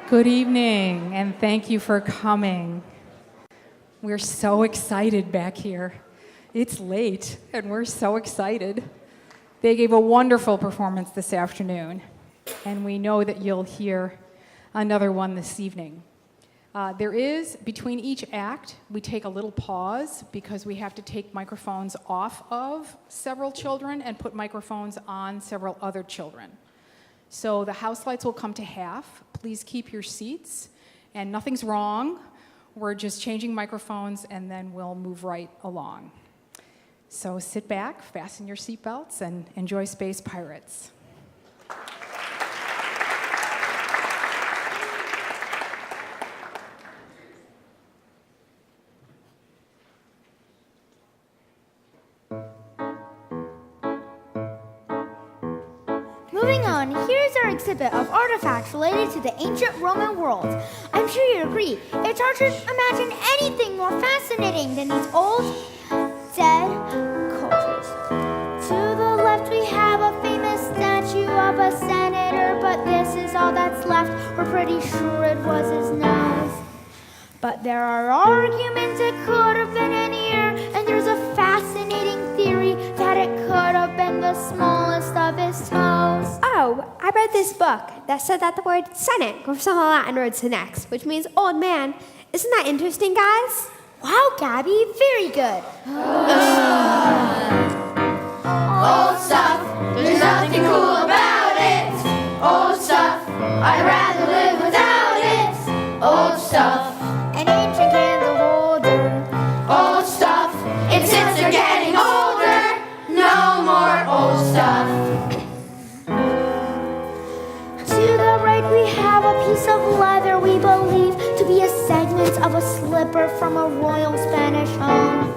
Good evening, and thank you for coming. We're so excited back here. It's late, and we're so excited. They gave a wonderful performance this afternoon, and we know that you'll hear another one this evening. Between each act, we take a little pause because we have to take microphones off of several children and put microphones on several other children. So the house lights will come to half. Please keep your seats, and nothing's wrong. We're just changing microphones, and then we'll move right along. So sit back, fasten your seatbelts, and enjoy Space Pirates. Moving on, here's our exhibit of artifacts related to the ancient Roman world. I'm sure you'd agree, it's hard to imagine anything more fascinating than these old, dead cultures. To the left we have a famous statue of a senator, but this is all that's left. We're pretty sure it was his nose. But there are arguments it could have been an ear, and there's a fascinating theory that it could have been the smallest of his toes. Oh, I read this book that said that the word senate goes from the Latin word senex, which means old man. Isn't that interesting, guys? Wow, Gabby, very good. Old stuff, there's nothing cool about it. Old stuff, I'd rather live without it. Old stuff, An ancient candle holder. old stuff, and since they're getting older, no more old stuff. To the right we have a piece of leather we believe to be a segment of a slipper from a royal Spanish home.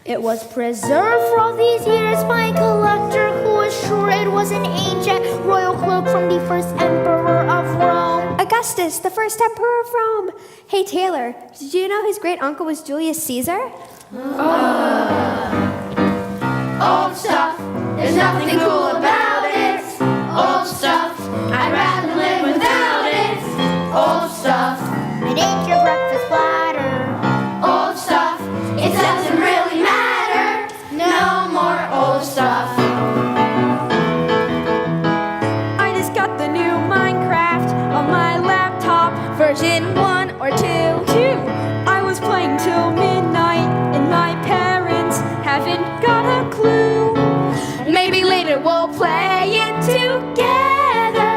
It was preserved for all these years by a collector who was sure it was an ancient royal cloak from the first emperor of Rome. Augustus, the first emperor of Rome. Hey, Taylor, did you know his great uncle was Julius Caesar? Old stuff, there's nothing cool about it. Old stuff, I'd rather live without it. Old stuff, An ancient breakfast platter. old stuff, it doesn't really matter. No more old stuff. I just got the new Minecraft on my laptop, version 1 or 2. I was playing till midnight, and my parents haven't got a clue. Maybe later we'll play it together.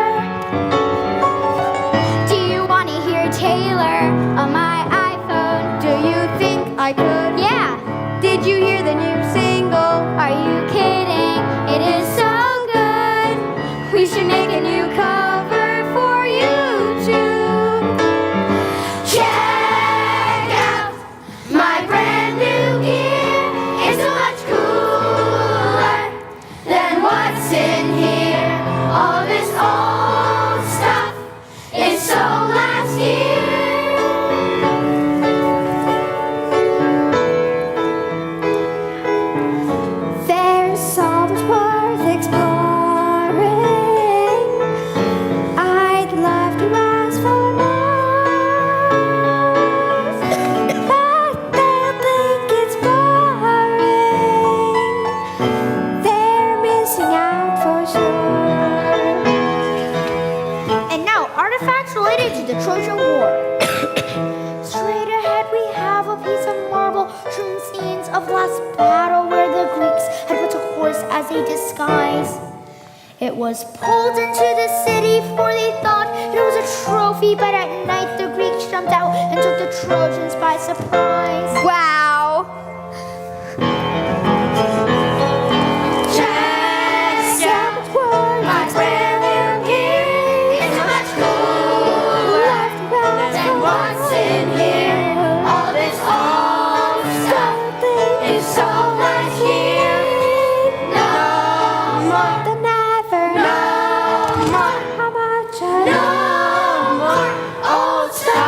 Do you want to hear Taylor on my iPhone? Do you think I could? Yeah. Did you hear the new single? Are you kidding? It is so good. We should make a new cover for YouTube. Check out my brand new gear. It's so much cooler than what's in here. All this old stuff is so last year. There's so much worth exploring. I'd love to ask for more, but they'll think it's boring. They're missing out for sure. And now, artifacts related to the Trojan War. Straight ahead, we have a piece of marble showing scenes of last battle where the Greeks had put a horse as a disguise. It was pulled into the city, for they thought it was a trophy, but at night the Greeks jumped out and took the Trojans by surprise. Wow. Check out my brand new gear. It's so much cooler than what's in here. All this old stuff is so last year. No more, The never no more, how much I no more old stuff.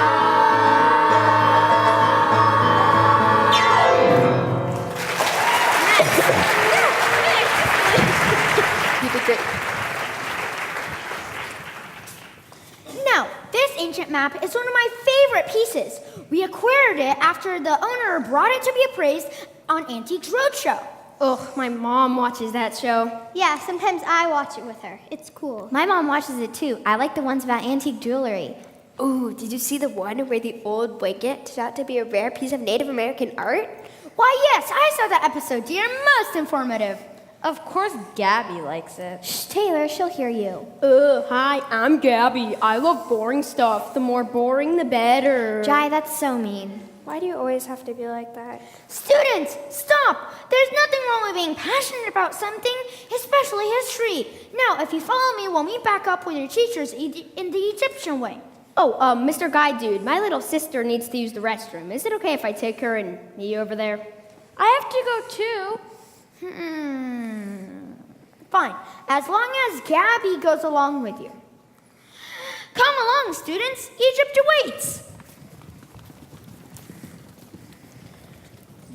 map is one of my favorite pieces. We acquired it after the owner brought it to be appraised on Antiques Roadshow. Ugh, my mom watches that show. Yeah, sometimes I watch it with her. It's cool. My mom watches it too. I like the ones about antique jewelry. Ooh, did you see the one where the old blanket turned out to be a rare piece of Native American art? Why, yes, I saw that episode, dear. Most informative. Of course Gabby likes it. Shh, Taylor, she'll hear you. Hi, I'm Gabby. I love boring stuff. The more boring, the better. Jai, that's so mean. Why do you always have to be like that? Students, stop! There's nothing wrong with being passionate about something, especially history. Now, if you follow me, we'll meet back up with your teachers in the Egyptian way. Oh, Mr. Guide Dude, my little sister needs to use the restroom. Is it okay if I take her and meet you over there? I have to go too. Fine, as long as Gabby goes along with you. Come along, students. Egypt awaits.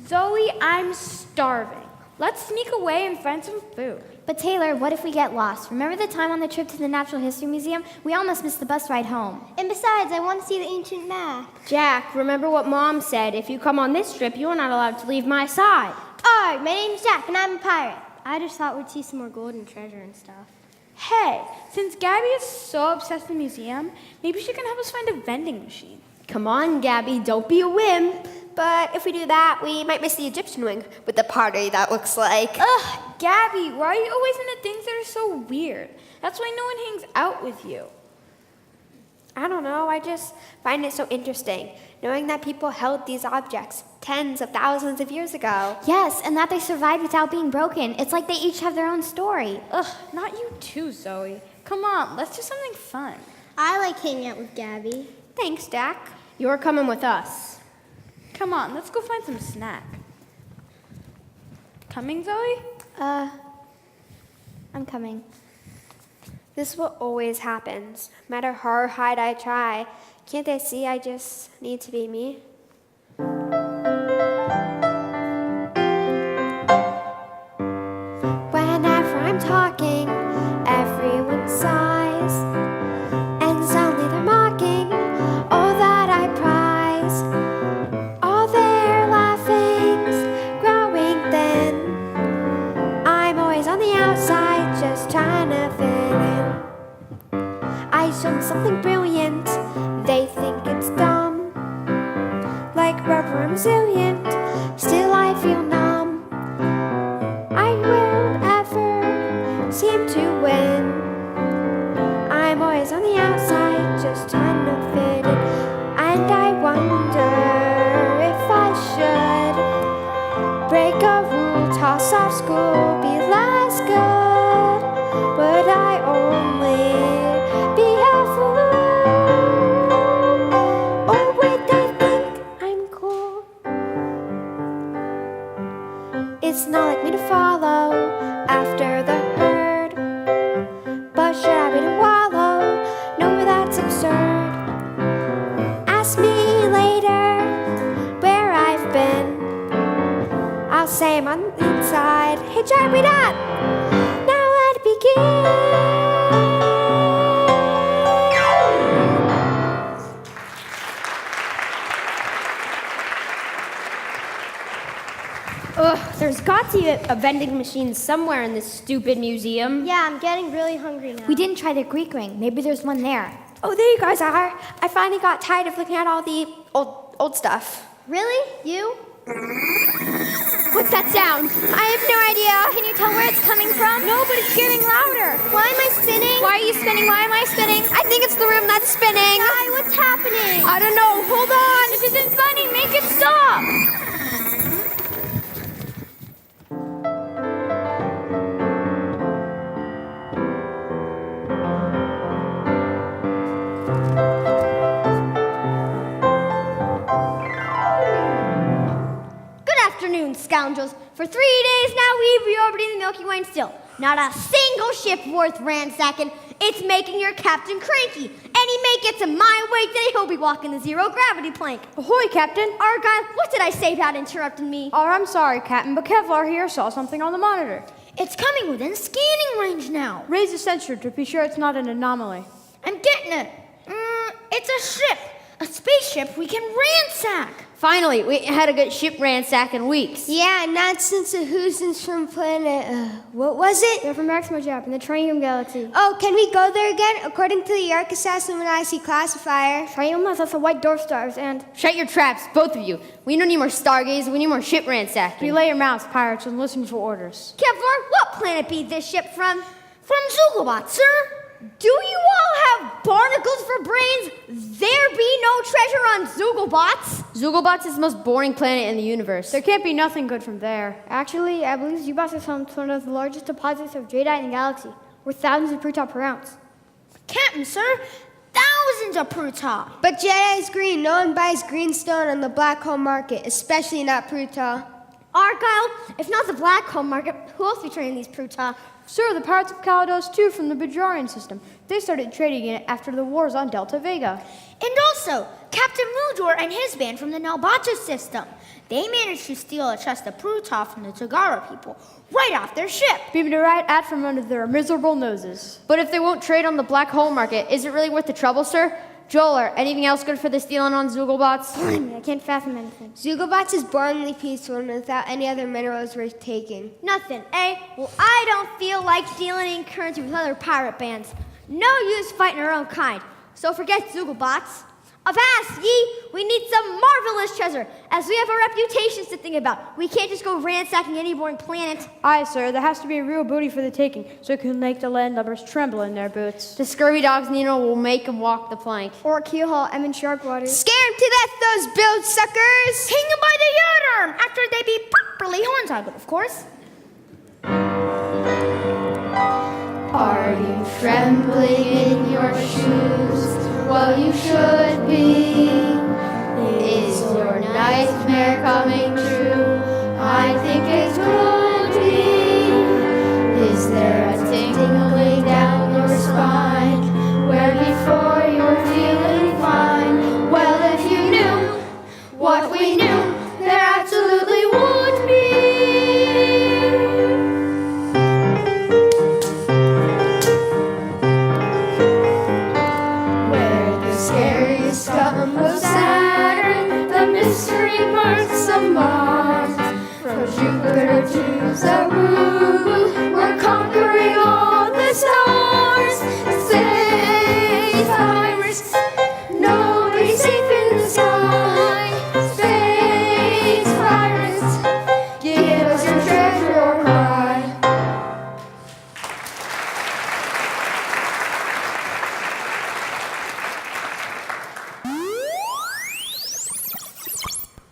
Zoe, I'm starving. Let's sneak away and find some food. But Taylor, what if we get lost? Remember the time on the trip to the Natural History Museum? We almost missed the bus ride home. And besides, I want to see the ancient map. Jack, remember what Mom said. If you come on this trip, you are not allowed to leave my side. Hi, my name's Jack, and I'm a pirate. I just thought we'd see some more gold and treasure and stuff. Hey, since Gabby is so obsessed with the museum, maybe she can help us find a vending machine. Come on, Gabby, don't be a wimp. But if we do that, we might miss the Egyptian wing with the pottery that looks like. Ugh, Gabby, why are you always into things that are so weird? That's why no one hangs out with you. I don't know, I just find it so interesting, knowing that people held these objects tens of thousands of years ago. Yes, and that they survived without being broken. It's like they each have their own story. Ugh, not you too, Zoe. Come on, let's do something fun. I like hanging out with Gabby. Thanks, Jack. You're coming with us. Come on, let's go find some snack. Coming, Zoe? I'm coming. This is what always happens. No matter how hard I try, can't they see I just need to be me? Whenever I'm talking, everyone sighs, and suddenly they're mocking all that I prize. All their laughing's growing thin. I'm always on the outside, just trying to fit in. I show them something brilliant, they think it's dumb. Like rubber, I'm resilient, still I feel numb. I won't ever seem to win. I'm always on the outside, just trying to fit in. And I wonder if I should break a rule, toss off school, be less good. Would I only be a fool? Or would they think I'm cool? It's not like me to follow after the herd, but should I be to wallow? No, that's absurd. Ask me later where I've been. I'll say I'm on the inside. Hey, Jack, wait up! Now let it begin. Ugh, there's got to be a vending machine somewhere in this stupid museum. Yeah, I'm getting really hungry now. We didn't try the Greek ring. Maybe there's one there. Oh, there you guys are. I finally got tired of looking at all the old stuff. Really? You? What's that sound? I have no idea. Can you tell where it's coming from? No, but it's getting louder. Why am I spinning? Why are you spinning? Why am I spinning? I think it's the room that's spinning. Why? What's happening? I don't know. Hold on. This isn't funny. Make it stop. Scoundrels. For 3 days now, we've been orbiting the Milky Way and still not a single ship worth ransacking. It's making your captain cranky. Any mate gets in my way today, he'll be walking the zero-gravity plank. Ahoy, Captain. Argyle, what did I say about interrupting me? Oh, I'm sorry, Captain, but Kevlar here saw something on the monitor. It's coming within scanning range now. Raise the sensor to be sure it's not an anomaly. I'm getting it. It's a ship! A spaceship we can ransack! Finally, we had a good ship ransack in weeks. Yeah, not since the Housons from planet, what was it? They're from Maximo Jap in the Triunium Galaxy. Oh, can we go there again? According to the Arkansas Illuminati classifier. Triunium has lots of white dwarf stars, and Shut your traps, both of you. We don't need more stargaze, we need more ship ransacking. relay your mouths, pirates, and listen for orders. Kevlar, what planet be this ship from? From Zugobot, sir. Do you all have barnacles for brains? There be no treasure on Zugobots. Zugobots is the most boring planet in the universe. There can't be nothing good from there. Actually, I believe Zubas is home to one of the largest deposits of jadeite in the galaxy, worth thousands of prutop per ounce. Captain, sir, thousands of Pruta. But Jedi is green. No one buys green stone on the black hole market, especially not Pruta. Argyle, if not the black hole market, who else be trading these Pruta? Sir, the Pirates of Kalados too from the Bajorian system. They started trading it after the wars on Delta Vega. And also, Captain Mudor and his band from the Nalbata system. They managed to steal a chest of Pruta from the Tagara people right off their ship. Beamed it right out from under their miserable noses. But if they won't trade on the black hole market, is it really worth the trouble, sir? Joel, anything else good for the stealing on Zugobots? I can't fathom anything. Zugobots is boringly peaceful and without any other minerals worth taking. Nothing, eh? Well, I don't feel like dealing in currency with other pirate bands. No use fighting our own kind. So forget Zugobots. Avast, ye! We need some marvelous treasure, as we have our reputations to think about. We can't just go ransacking any boring planet. Aye, sir, there has to be a real booty for the taking, so it can make the landlubbers tremble in their boots. The scurvy dogs Nino will make them walk the plank. Or Keelhaul, Emin Sharkwater. Scare 'em to death, those build suckers! Hang them by the yardarm, after they be properly hornswoggled, of course. Are you trembling in your shoes? Well, you should be. Is your nightmare coming true? I think it could be. Is there a tingling down your spine where before you're feeling fine? Well, if you knew what we knew, there absolutely would be. Scariest scum of Saturn, the mystery marks of Mars. From Jupiter to Saru, we're conquering all the stars. Space pirates, nobody's safe in the sky. Space pirates, give us your treasure or cry.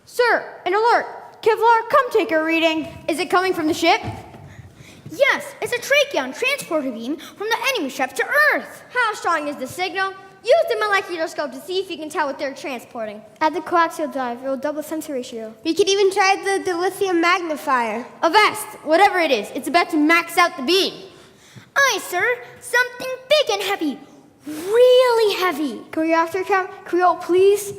Sir, an alert! Kevlar, come take a reading. Is it coming from the ship? Yes, it's a tracheon transporter beam from the enemy ship to Earth. How strong is the signal? Use the molecular scope to see if you can tell what they're transporting. Add the coaxial drive, it will double sensor ratio. We could even try the dilithium magnifier. Avast! Whatever it is, it's about to max out the beam. Aye, sir. Something big and heavy. Really heavy. Can we after count? Creole, please?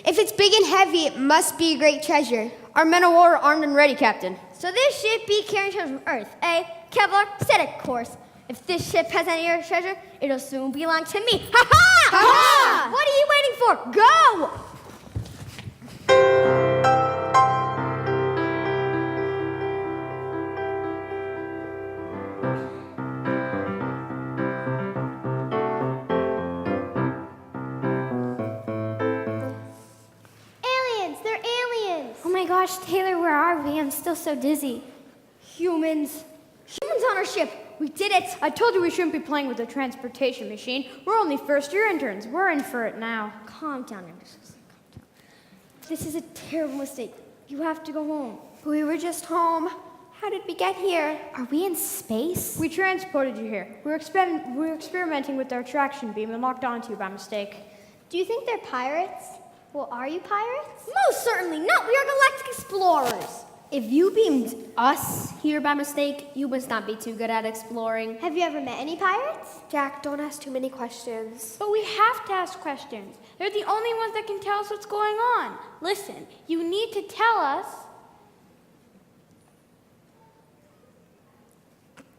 If it's big and heavy, it must be a great treasure. Our men of war are armed and ready, Captain. So this ship be carrying treasure from Earth, eh? Kevlar, set a course. If this ship has any Earth treasure, it'll soon belong to me. Ha ha! Ha ha! What are you waiting for? Go! Aliens! They're aliens! Oh my gosh, Taylor, where are we? I'm still so dizzy. Humans. Humans on our ship. We did it. I told you we shouldn't be playing with the transportation machine. We're only first-year interns. We're in for it now. Calm down, Anderson. Calm down. This is a terrible mistake. You have to go home. We were just home. How did we get here? Are we in space? We transported you here. We were experimenting with our traction beam and locked onto you by mistake. Do you think they're pirates? Well, are you pirates? Most certainly not. We are galactic explorers. If you beamed us here by mistake, you must not be too good at exploring. Have you ever met any pirates? Jack, don't ask too many questions. But we have to ask questions. They're the only ones that can tell us what's going on. Listen, you need to tell us.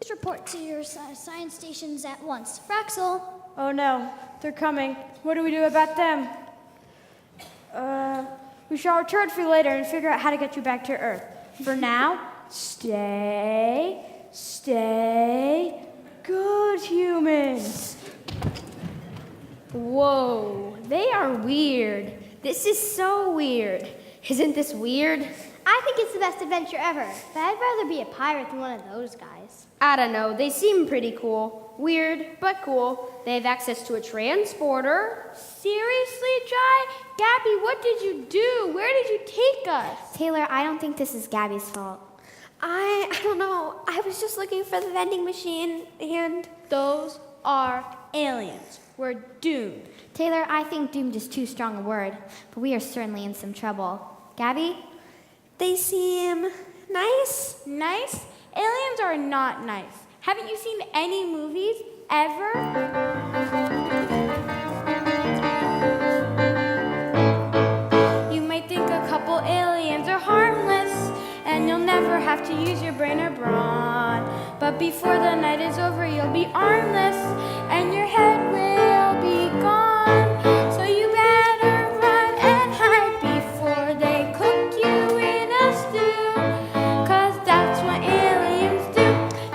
Please report to your science stations at once. Fraxel, Oh no, they're coming. What do we do about them? We shall return for you later and figure out how to get you back to Earth. For now, stay good, humans. Whoa, they are weird. This is so weird. Isn't this weird? I think it's the best adventure ever, but I'd rather be a pirate than one of those guys. I don't know, they seem pretty cool. Weird, but cool. They have access to a transporter. Seriously, Jai? Gabby, what did you do? Where did you take us? Taylor, I don't think this is Gabby's fault. I don't know. I was just looking for the vending machine and Those are aliens. We're doomed. Taylor, I think doomed is too strong a word, but we are certainly in some trouble. Gabby? they seem nice. Nice? Aliens are not nice. Haven't you seen any movies ever? You might think a couple aliens are harmless, and you'll never have to use your brain or brawn. But before the night is over, you'll be armless, and your head will be gone. So you better run and hide before they cook you in a stew, 'cause that's what aliens do.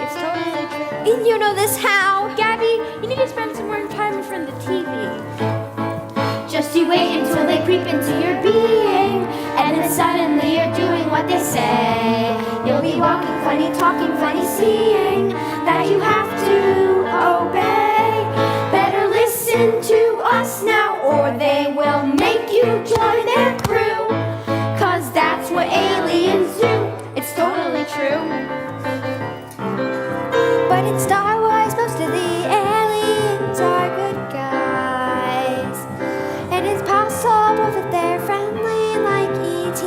It's totally true. And you know this how? Gabby, you need to spend some more time in front of the TV. Just you wait until they creep into your being, and then suddenly you're doing what they say. You'll be walking funny, talking funny, seeing that you have to obey. Better listen to us now, or they will make you join their crew. 'Cause that's what aliens do. It's totally true. But in Star Wars, most of the aliens are good guys. And it's possible that they're friendly like E.T.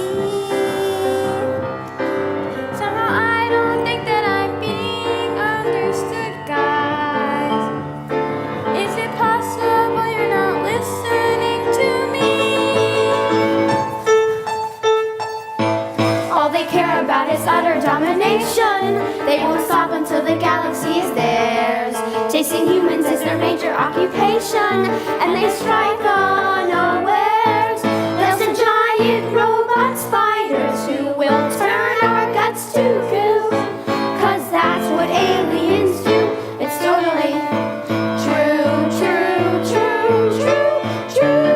Somehow I don't think that I'm being understood, guys. Is it possible you're not listening to me? All they care about is utter domination. They won't stop until the galaxy is theirs. Chasing humans is their major occupation, and they strike unawares. They'll send giant robot spiders who will turn our guts to goo. 'Cause that's what aliens do. It's totally true, true, true, true, true.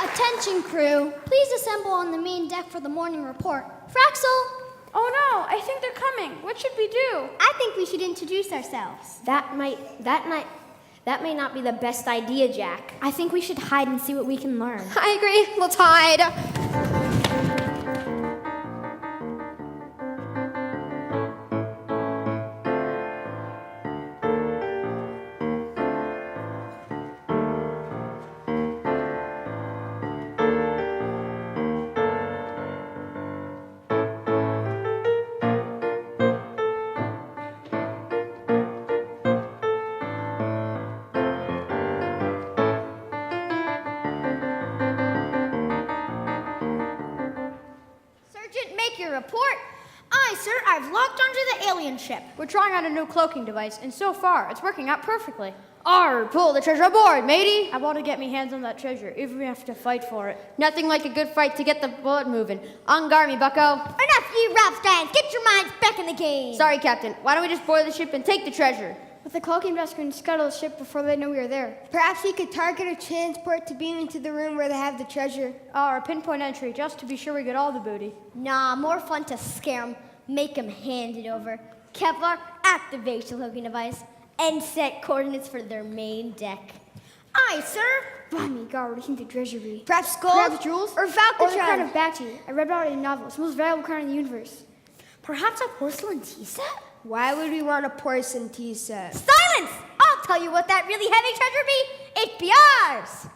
Attention, crew. Please assemble on the main deck for the morning report. Fraxel, Oh no, I think they're coming. What should we do? I think we should introduce ourselves. That may not be the best idea, Jack. I think we should hide and see what we can learn. I agree. Let's hide. Sergeant, make your report. Aye, sir. I've locked onto the alien ship. We're trying out a new cloaking device, and so far, it's working out perfectly. Arr, pull the treasure aboard, matey! I want to get me hands on that treasure, even if we have to fight for it. Nothing like a good fight to get the bullet moving. On guard me, bucko. Enough, you Ralph Steins. Get your minds back in the game. Sorry, Captain. Why don't we just board the ship and take the treasure? With the cloaking vest, we can scuttle the ship before they know we are there. Perhaps we could target a transport to beam into the room where they have the treasure. Or a pinpoint entry, just to be sure we get all the booty. Nah, more fun to scare them. Make them hand it over. Kevlar, activate the cloaking device and set coordinates for their main deck. Aye, sir. By me, God, what do you think the treasure be? Perhaps gold Perhaps jewels? or Or the crown Falcatron. of Bati. I read about it in a novel. It's the most valuable crown in the universe. Perhaps a porcelain tea set? Why would we want a porcelain tea set? Silence! I'll tell you what that really heavy treasure be. It be ours.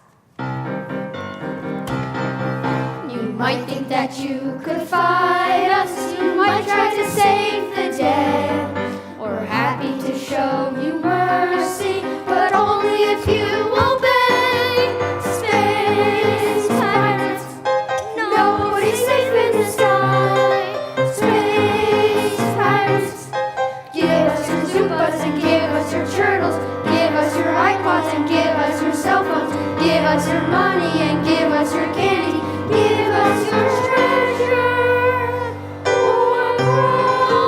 You might think that you could fight us, you might try to save the day. We're happy to show you mercy, but only if you obey. Space pirates, nobody your turtles, give us your iPods and give us your cell phones, give us your money and give us your candy, give us your treasure. Oh,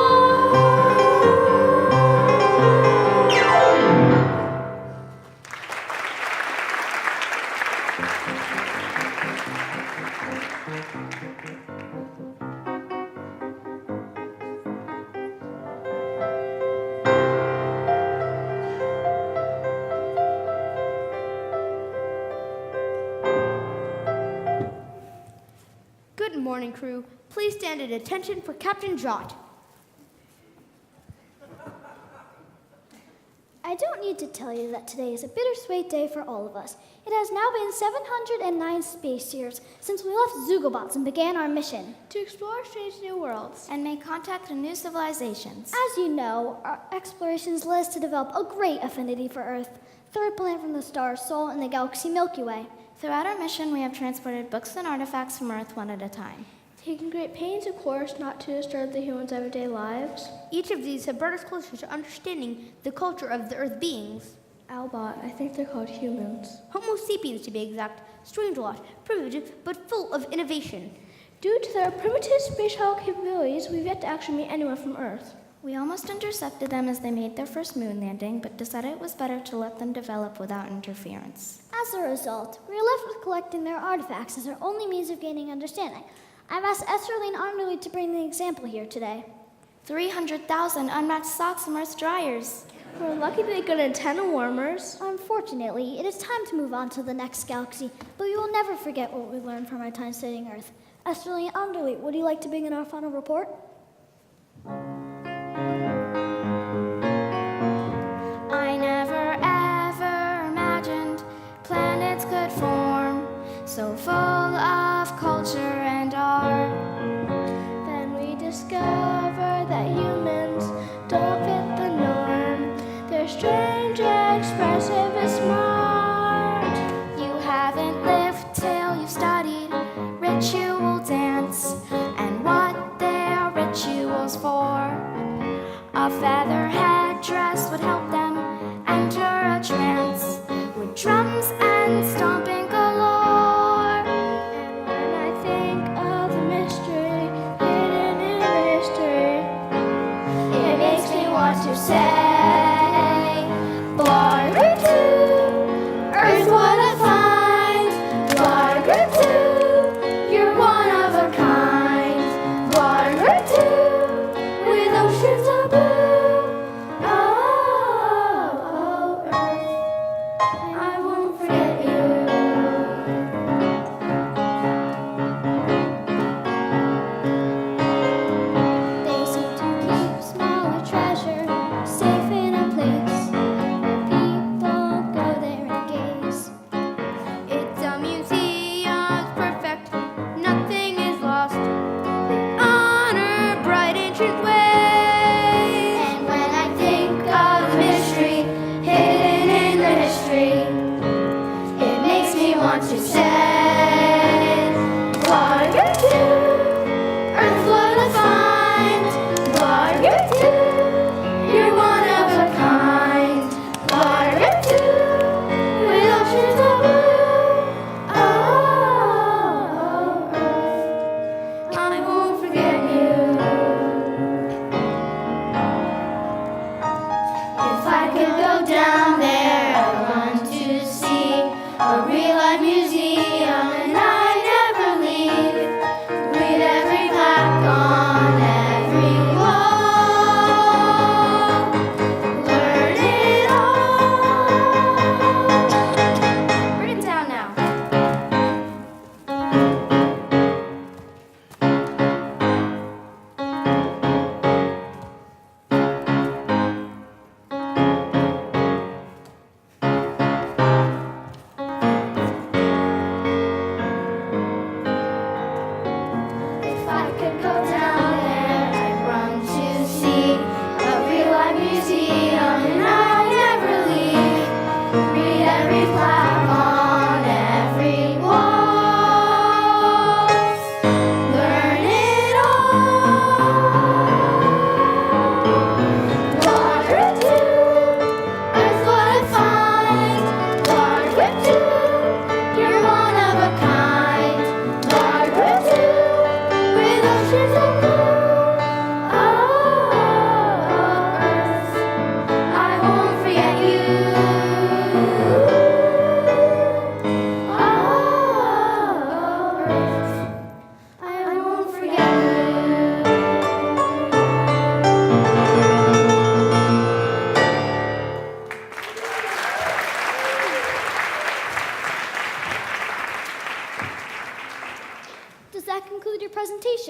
Good morning, crew. Please stand at attention for Captain Jot. I don't need to tell you that today is a bittersweet day for all of us. It has now been 709 space years since we left Zugobots and began our mission To explore strange new worlds. and make contact with new civilizations. As you know, our explorations led us to develop a great affinity for Earth, third planet from the star Sol in the galaxy Milky Way. Throughout our mission, we have transported books and artifacts from Earth one at a time. Taking great pains, of course, not to disturb the humans' everyday lives. Each of these have brought us closer to understanding the culture of the Earth beings. Albot, I think they're called humans. Homo sapiens, to be exact. Strange a lot, primitive, but full of innovation. Due to their primitive spatial capabilities, we've yet to actually meet anyone from Earth. We almost intercepted them as they made their first moon landing, but decided it was better to let them develop without interference. As a result, we are left with collecting their artifacts as our only means of gaining understanding. I've asked Esterline Arnold to bring the example here today. 300,000 unmatched socks from Earth's dryers. We're lucky they got antenna warmers. Unfortunately, it is time to move on to the next galaxy, but we will never forget what we learned from our time studying Earth. Esterline Arnold, would you like to begin our final report? I never ever imagined planets could form so full of culture and art. Then we discover that humans don't fit the norm. They're strange, expressive, and smart. You haven't lived till you've studied ritual dance and what their rituals for. A feather headdress would help them enter a trance with drums and stomping galore. And when I think of the mystery hidden in history, It makes me want to say, Born to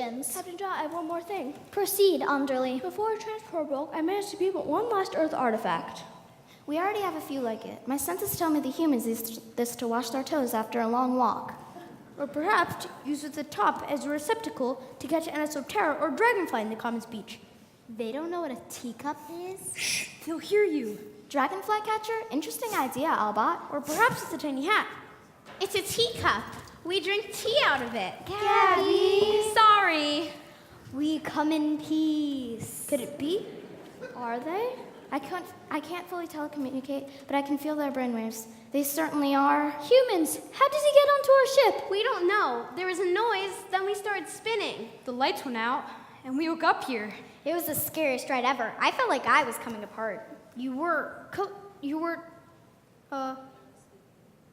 Congratulations. Captain Jaw, I have one more thing. Proceed, Anderly. Before our transport broke, I managed to people one last Earth artifact. We already have a few like it. My senses tell me the humans use this to wash their toes after a long walk. Or perhaps to use the top as a receptacle to catch an Esoterra or dragonfly in the common speech. They don't know what a teacup is? Shh, they'll hear you. Dragonfly catcher? Interesting idea, Albot. Or perhaps it's a tiny hat. It's a teacup. We drink tea out of it. Gabby! Sorry. We come in peace. Could it be? Are they? I can't fully telecommunicate, but I can feel their brainwaves. They certainly are. Humans, how does he get onto our ship? We don't know. There was a noise, then we started spinning. The lights went out, and we woke up here. It was the scariest ride ever. I felt like I was coming apart. You were,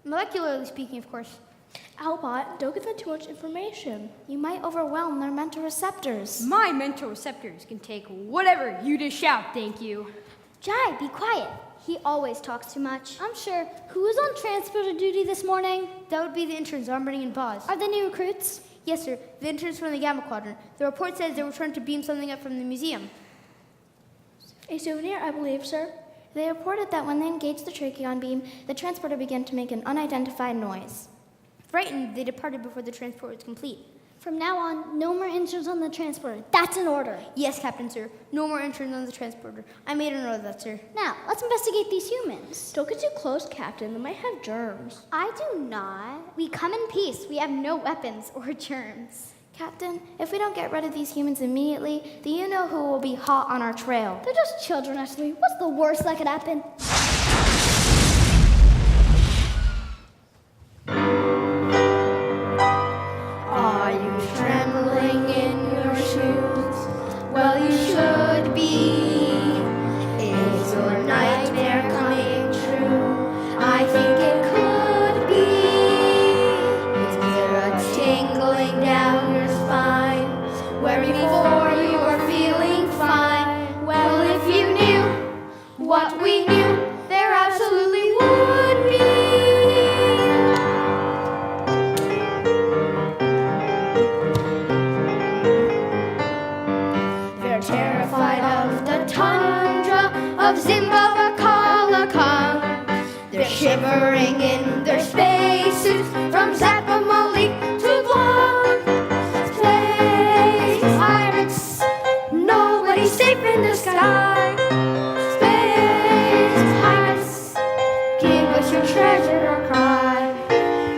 molecularly speaking, of course. Albot, don't give them too much information. You might overwhelm their mental receptors. My mental receptors can take whatever you dish out, thank you. Jai, be quiet. He always talks too much. I'm sure. Who was on transporter duty this morning? That would be the interns, Armbring and Paz. Are they new recruits? Yes, sir. The interns from the Gamma Quadrant. The report says they were trying to beam something up from the museum. A souvenir, I believe, sir. They reported that when they engaged the tracheon beam, the transporter began to make an unidentified noise. Frightened, they departed before the transport was complete. From now on, no more interns on the transporter. That's an order. Yes, Captain, sir. No more interns on the transporter. I made a note of that, sir. Now, let's investigate these humans. Don't get too close, Captain. They might have germs. I do not. We come in peace. We have no weapons or germs. Captain, if we don't get rid of these humans immediately, the you-know-who will be hot on our trail. They're just children, Ashley. What's the worst that could happen? Are you trembling in your shoes? Well, you should be. Is your nightmare coming true? I think it could be. Is there a tingling down your spine? Where before you were feeling fine? Well, if you knew what we knew, there absolutely would be. They're terrified of the tundra of Zimbabwe-Kalakang. They're shivering in their spacesuits from Zappa-Malik to Guam. Space pirates, nobody's safe in the sky. Space pirates, give us your treasure or cry.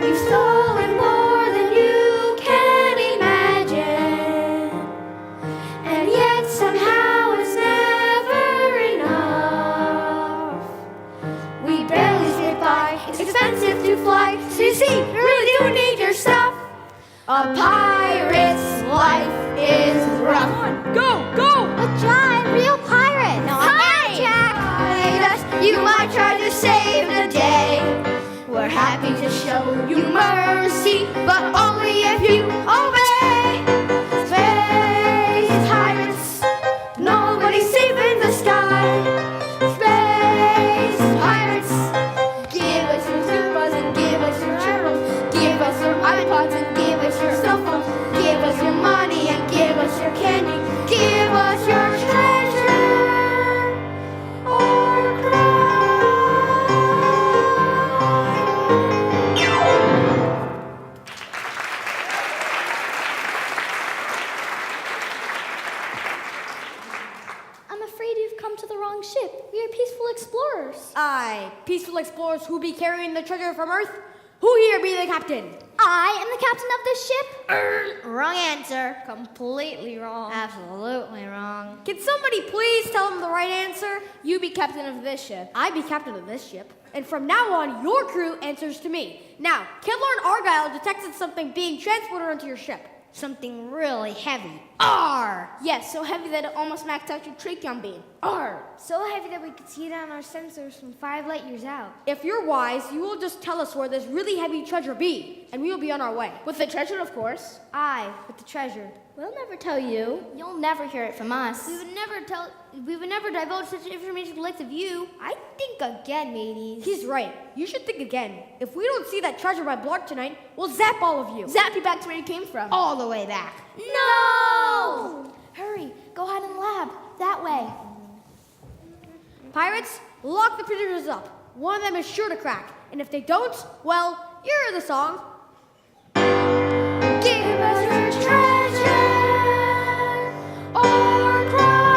You've stolen more than you can imagine. And yet somehow it's never enough. We barely skip by, it's expensive to fly. So you see, you really do need your stuff. A pirate's life is rough. Go, go! A giant real pirate. No, I'm Jack. Us, you might try to save the day. We're happy to show you mercy, but only if you obey. Space pirates, nobody's safe in the sky. Space pirates, give us your Zupas and give us your churros. Give us your iPods and give us your cell phones. Give us your money and give us your candy. Give us your treasure or cry. I'm afraid you've come to the wrong ship. We are peaceful explorers. Aye, peaceful explorers who be carrying the treasure from Earth. Who here be the captain? I am the captain of this ship. Wrong answer. Completely wrong. Absolutely wrong. Can somebody please tell him the right answer? You be captain of this ship. I be captain of this ship. And from now on, your crew answers to me. Now, Kidler and Argyle detected something being transported onto your ship. Something really heavy. Yes, so heavy that it almost maxed out your tracheon beam. Arr! So heavy that we could see it on our sensors from 5 light years out. If you're wise, you will just tell us where this really heavy treasure be, and we will be on our way. With the treasure, of course. Aye, with the treasure. We'll never tell you. You'll never hear it from us. We would never divulge such information to the likes of you. I think again, mateys. He's right. You should think again. If we don't see that treasure by Blark tonight, we'll zap all of you. Zap you back to where you came from. All the way back. No! Hurry, go hide in the lab. That way. Pirates, lock the prisoners up. One of them is sure to crack. And if they don't, well, you hear the song. Give us your treasure or cry.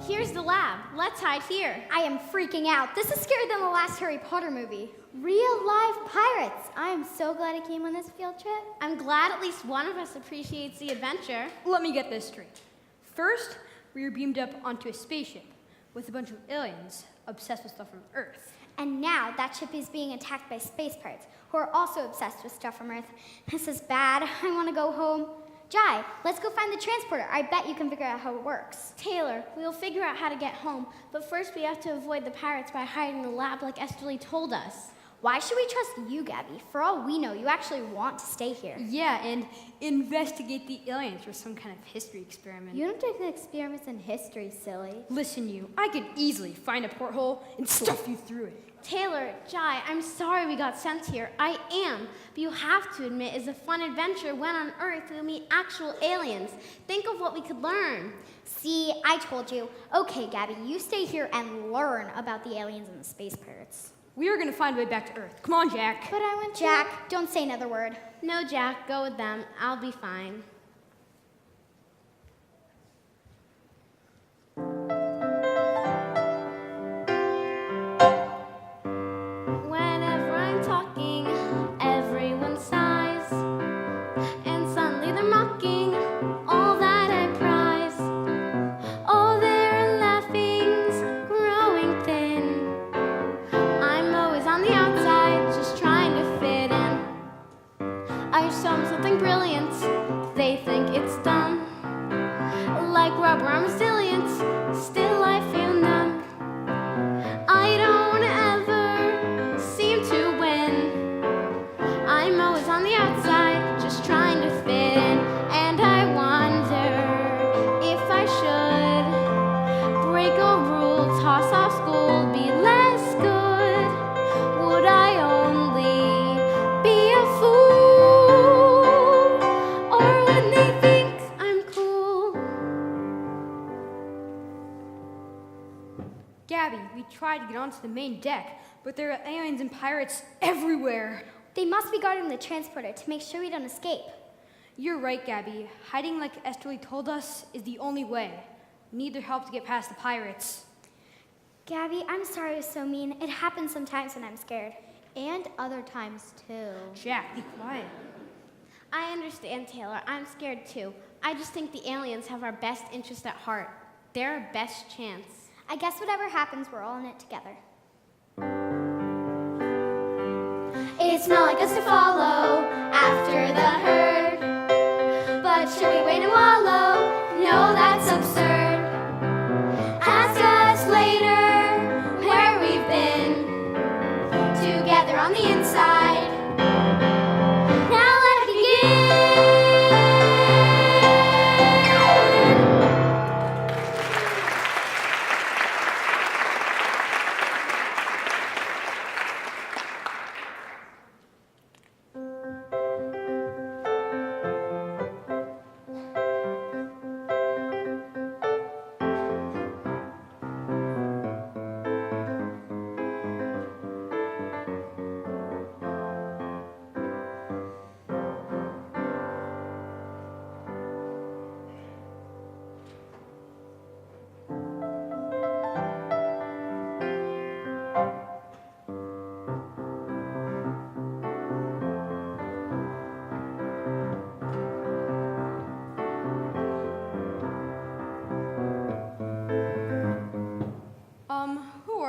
Here's the lab. Let's hide here. I am freaking out. This is scarier than the last Harry Potter movie. Real live pirates. I am so glad I came on this field trip. I'm glad at least one of us appreciates the adventure. Let me get this straight. First, we were beamed up onto a spaceship with a bunch of aliens obsessed with stuff from Earth. And now that ship is being attacked by space pirates who are also obsessed with stuff from Earth. This is bad. I want to go home. Jai, let's go find the transporter. I bet you can figure out how it works. Taylor, we'll figure out how to get home, but first we have to avoid the pirates by hiding in the lab like Esterly told us. Why should we trust you, Gabby? For all we know, you actually want to stay here. Yeah, and investigate the aliens for some kind of history experiment. You don't take the experiments in history, silly. Listen, you, I could easily find a porthole and stuff you through it. Taylor, Jai, I'm sorry we got sent here. I am. But you have to admit, it's a fun adventure when on Earth we'll meet actual aliens. Think of what we could learn. See, I told you. Okay, Gabby, you stay here and learn about the aliens and the space pirates. We are going to find a way back to Earth. Come on, Jack. But I went Jack, don't say another word. No, Jack, go with them. I'll be fine. Whenever I'm talking, everyone sighs, and suddenly they're mocking all that I prize. All their laughing's growing thin. I'm always on the outside, just trying to fit in. I show them something brilliant, they think it's dumb. Like rubber, I'm resilient, still I feel numb. I don't ever seem to win. I'm always on the outside, just trying to fit in. And I wonder if I should break a rule, toss off school, be less good. Would I only be a fool? Or would they think I'm cool? Gabby, we tried to get onto the main deck, but there are aliens and pirates everywhere. They must be guarding the transporter to make sure we don't escape. You're right, Gabby. Hiding like Esterly told us is the only way. We need their help to get past the pirates. Gabby, I'm sorry I was so mean. It happens sometimes when I'm scared. And other times, too. Jack, be quiet. I understand, Taylor. I'm scared too. I just think the aliens have our best interest at heart. They're our best chance. I guess whatever happens, we're all in it together. It's not like us to follow after the herd. But should we wait and wallow? No, that's absurd. Ask us later where we've been. Together on the inside. Now let it begin.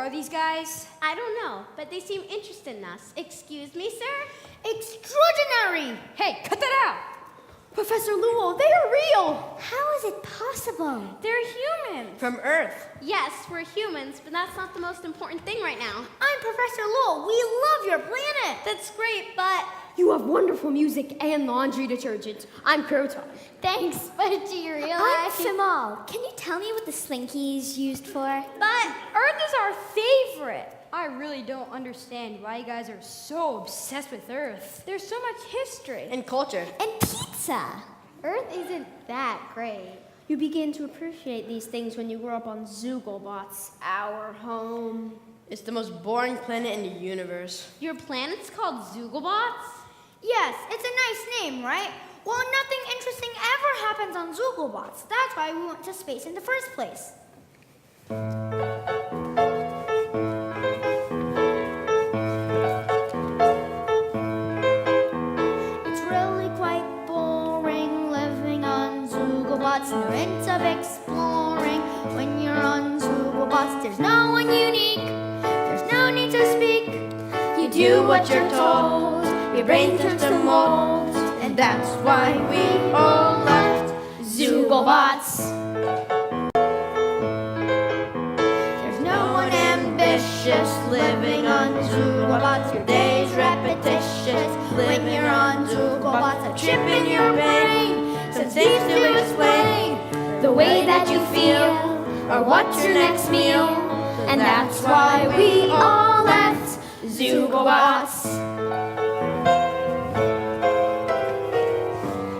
are these guys? I don't know, but they seem interested in us. Excuse me, sir? Extraordinary! Hey, cut that out! Professor Luo, they are real. How is it possible? They're humans. From Earth. Yes, we're humans, but that's not the most important thing right now. I'm Professor Luo. We love your planet. That's great, but You have wonderful music and laundry detergent. I'm Crota. Thanks, but do you realize? I'm Fimal. Can you tell me what the slinky is used for? but Earth is our favorite. I really don't understand why you guys are so obsessed with Earth. There's so much history. And culture. And pizza. Earth isn't that great. You begin to appreciate these things when you grow up on Zooglebots, our home. It's the most boring planet in the universe. your planet's called Zooglebots? Yes, it's a nice name, right? Well, nothing interesting ever happens on Zooglebots. That's why we went to space in the first place. It's really quite boring living on Zooglebots. No hint of exploring. When you're on Zooglebots, there's no one unique. There's no need to speak. You do what you're told. Your brain turns to mold. And that's why we all left Zooglebots. There's no one ambitious living on Zooglebots. Your day's repetitious. When you're on Zooglebots, a chip in your brain. Some things to explain the way that you feel, or what's your next meal. And that's why we all left Zooglebots.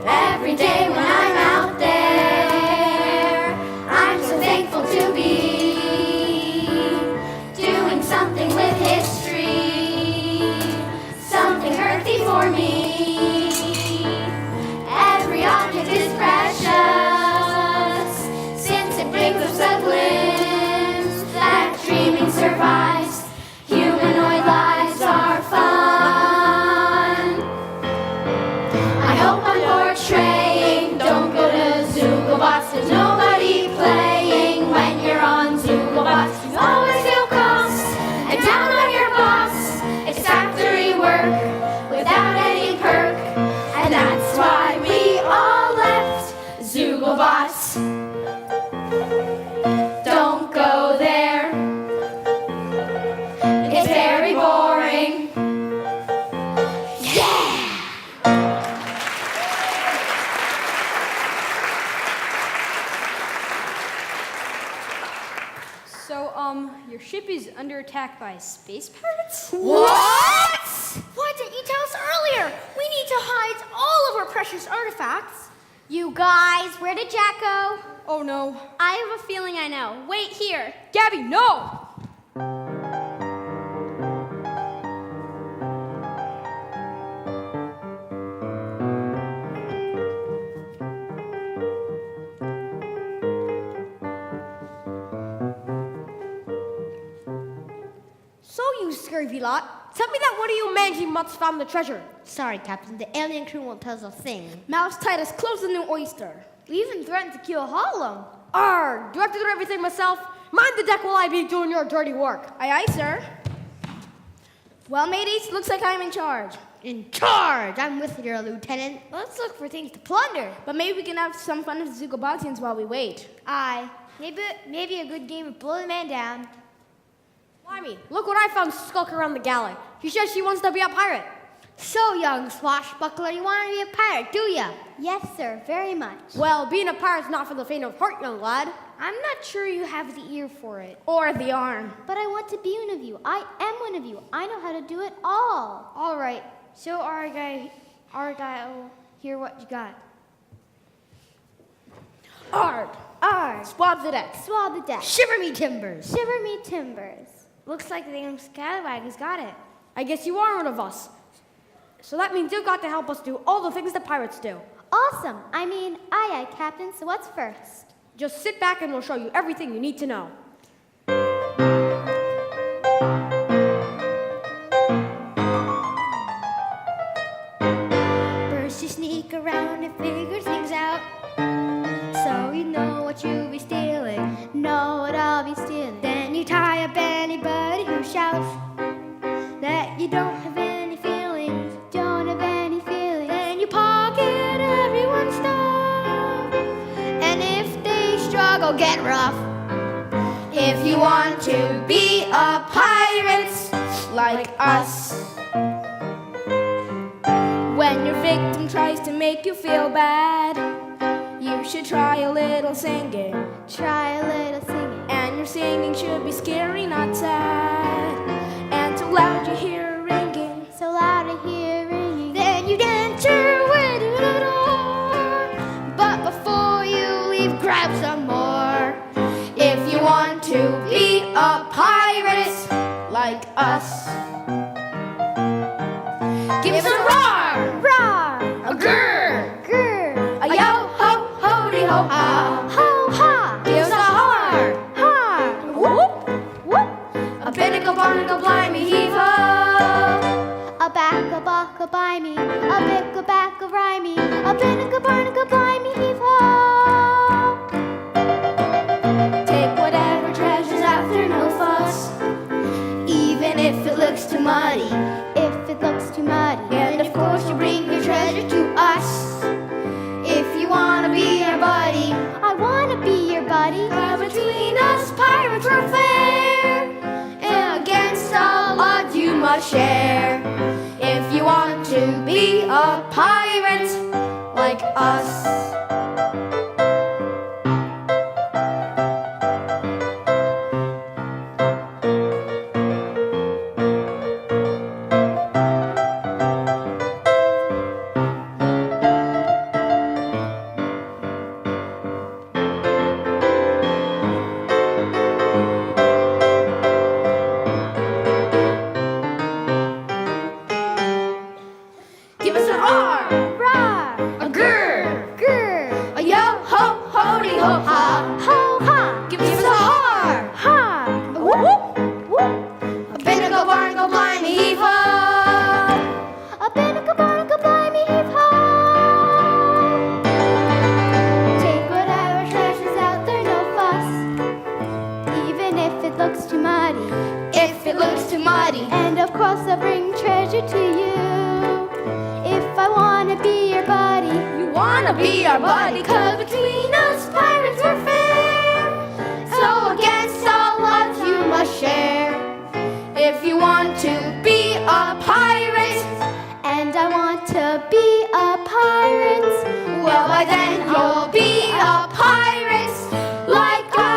Every day when I'm out there, I'm so thankful to be doing something with history, something earthy for me. Every object is precious, since it brings us a glimpse that dreaming survives. Humanoid lives are fun. I hope I'm portraying. Don't go to Zooglebots. There's nobody playing when you're on Zooglebots. You always feel cross and down on your boss. It's factory work without any perk, and that's why we all left Zooglebots. Don't go there. It's very boring. So, your ship is under attack by space pirates? What? Why didn't you tell us earlier? We need to hide all of our precious artifacts. You guys, where did Jack go? Oh no. I have a feeling I know. Wait here. Gabby, no! So, you scurvy lot, tell me that one of you mangy mutts found the treasure. Sorry, Captain. The alien crew won't tell us a thing. Mouse Titus, close the new oyster. We even threatened to kill Harlem. Arr, do I have to do everything myself? Mind the deck while I be doing your dirty work. Aye, aye, sir. Well, mateys, looks like I'm in charge. In charge! I'm with you, Lieutenant. Let's look for things to plunder. But maybe we can have some fun with Zooglebotians while we wait. Aye. Maybe a good game of blow the man down. Blimey, look what I found skulking around the galley. She says she wants to be a pirate. So, young swashbuckler, you want to be a pirate, do ya? Yes, sir, very much. Well, being a pirate's not for the faint of heart, young lad. I'm not sure you have the ear for it. Or the arm. But I want to be one of you. I am one of you. I know how to do it all. All right, show Argyle here what you got. Arg, Arg, swab the deck. Swab the deck. shiver me timbers. Shiver me timbers. Looks like the young scallywag has got it. I guess you are one of us. So that means you got to help us do all the things the pirates do. Awesome. Aye, aye, Captain. So what's first? Just sit back and we'll show you everything you need to know. First you sneak around and figure things out, so you know what you'll be stealing. Know what I'll be stealing. Then you tie up anybody couch that you don't have any feelings, then you pocket everyone's stuff. And if they struggle, get rough. If you want to be a pirate like us. When your victim tries to make you feel bad, you should try a little singing. And your singing should be scary, not sad. And so loud you hear ringing. Then you dance your way to the door. But before you leave, grab some more. If you want to be a pirate like us, give us a roar, a grr, a yo ho ho-de ho ha, give us a har, whoop, a binnacle barnacle blimey heave ho. A back a buck a buy me, a bick a back a rhyme me, a binnacle barnacle buy me heave ho. Take whatever treasures out there, no fuss, even if it looks too muddy. And of course you bring your treasure to us. If you wanna be our buddy, I wanna be your buddy. but between us pirates we're fair, and against all odds you must share. If you want to be a pirate like us. Give us a roar, a grr, a yo ho ho-de ho ha. Give us a har, a whoop, a binnacle barnacle blimey heave ho. A binnacle barnacle buy me heave ho. Take whatever treasures out there, no fuss. Even if it looks too muddy. If it looks too muddy, And of course I'll bring treasure to you. If I wanna be your buddy. you wanna be our buddy, 'cause between us pirates we're fair, so against all odds you must share. If you want to be a pirate, And I want to be a pirate. well by then you'll be a pirate like us.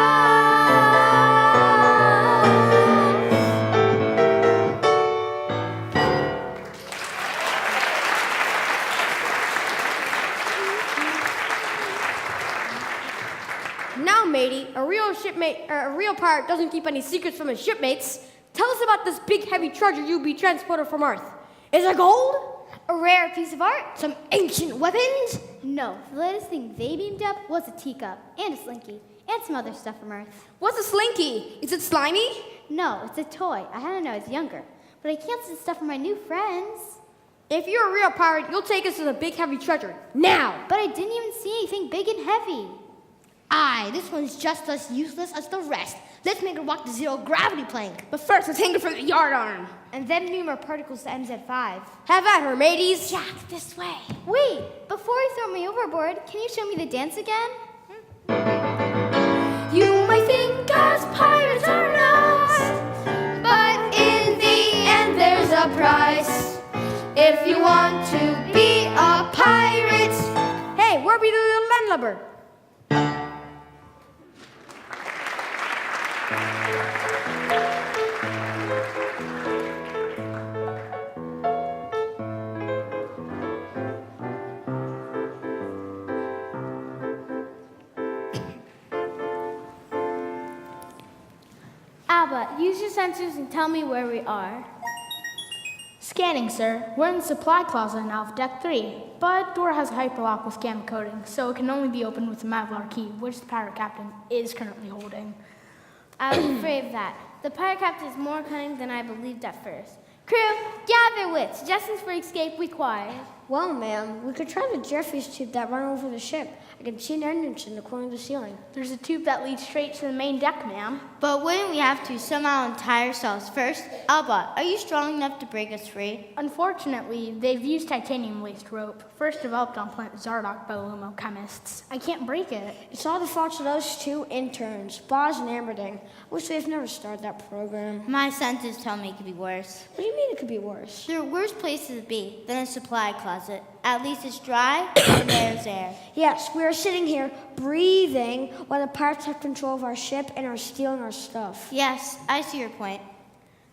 Now, matey, a real shipmate or a real pirate doesn't keep any secrets from his shipmates. Tell us about this big heavy treasure you'll be transported from Earth. Is it gold? A rare piece of art? Some ancient weapons? No, the latest thing they beamed up was a teacup and a slinky and some other stuff from Earth. What's a slinky? Is it slimy? No, it's a toy. I had it when I was younger, but I can't see the stuff for my new friends. If you're a real pirate, you'll take us to the big heavy treasure. Now! But I didn't even see anything big and heavy. Aye, this one's just as useless as the rest. Let's make her walk the zero gravity plank. But first, let's hang her from the yardarm. And then beam our particles to MZ5. Have at her, mateys. Jack, this way. Wait, before you throw me overboard, can you show me the dance again? You might think us pirates are nice, but in the end there's a price. If you want to be a pirate, Hey, where be the little landlubber? Alba, use your sensors and tell me where we are. Scanning, sir. We're in the supply closet in Alpha Deck 3, but door has a hyperlock with gamma coding, so it can only be opened with a Mavlar key, which the pirate captain is currently holding. I was afraid of that. The pirate captain is more cunning than I believed at first. Crew, gather wits. Suggestions for escape required. Well, ma'am, we could try the Jeffries tube that ran over the ship. I can see an entrance in the corner of the ceiling. There's a tube that leads straight to the main deck, ma'am. But wouldn't we have to somehow untie ourselves first? Alba, are you strong enough to break us free? Unfortunately, they've used titanium laced rope, first developed on planet Zardoc by the Lumo chemists. I can't break it. It's all the fault of those two interns, Boz and Amerding. Wish they've never started that program. My senses tell me it could be worse. What do you mean it could be worse? There are worse places to be than a supply closet. At least it's dry and there's air. Yes, we are sitting here breathing while the pirates have control of our ship and are stealing our stuff. Yes, I see your point.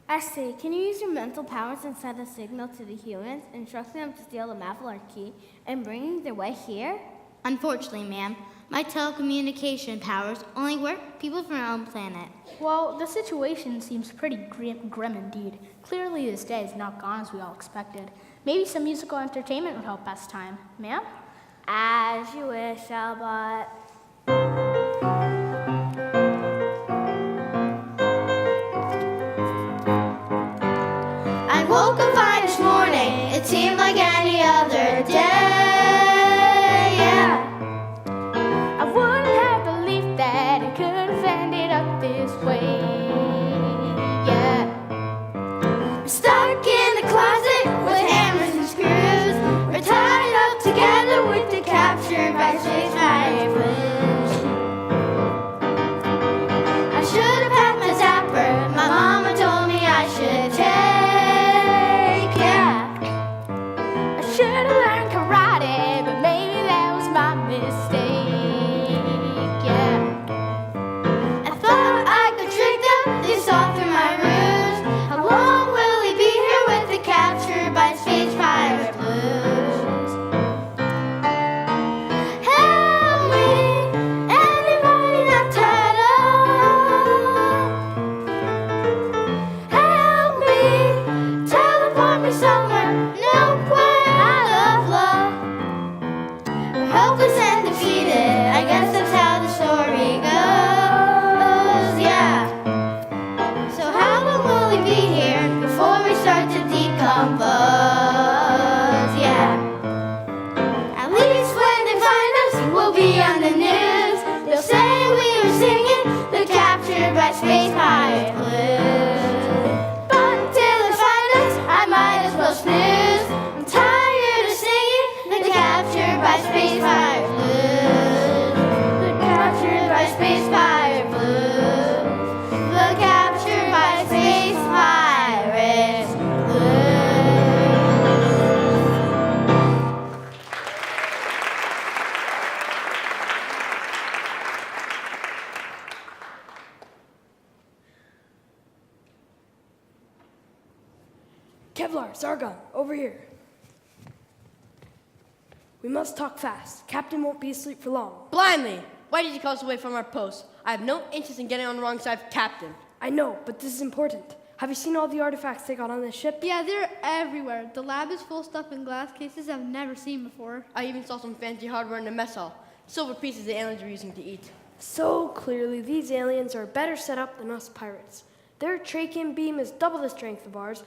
Esty, can you use your mental powers and send a signal to the humans, instructing them to steal the Mavelar key and bringing their way here? Unfortunately, ma'am, my telecommunication powers only work people from our own planet. Well, the situation seems pretty grim indeed. Clearly, this day is not gone as we all expected. Maybe some musical entertainment would help pass time. Ma'am? As you wish, Albert. I woke up fine this morning. It seemed like any other day. Yeah. I wouldn't have believed that it could have ended up this way. Yeah. Stuck in the closet with hammers and screws. We're tied up together with the captured by space pirate blues. I should have had my zapper. My mama told me I should take care. I should have learned karate, but maybe that was my mistake. Yeah. I thought I could trick them. They saw through my ruse. How long will we be here with the captured by space pirate blues? Help me, anybody not tied up? Help me, teleport me somewhere, nowhere out of love. We're helpless and defeated. I guess that's how the story goes. Yeah. So how long will we be here before we start to decompose? Yeah. At least when they find us, we'll be on the news. They'll say we were singing the captured by space pirate blues. But until they find us, I might as well snooze. I'm tired of singing the captured by space pirate blues. The captured by space pirate blues. The captured by space pirates blues. Kevlar, Zargon, over here. We must talk fast. Captain won't be asleep for long. Blindly! Why did you call us away from our post? I have no interest in getting on the wrong side of Captain. I know, but this is important. Have you seen all the artifacts they got on this ship? Yeah, they're everywhere. The lab is full of stuff in glass cases I've never seen before. I even saw some fancy hardware in the mess hall. Silver pieces the aliens were using to eat. So clearly, these aliens are better set up than us pirates. Their Trachean beam is double the strength of ours,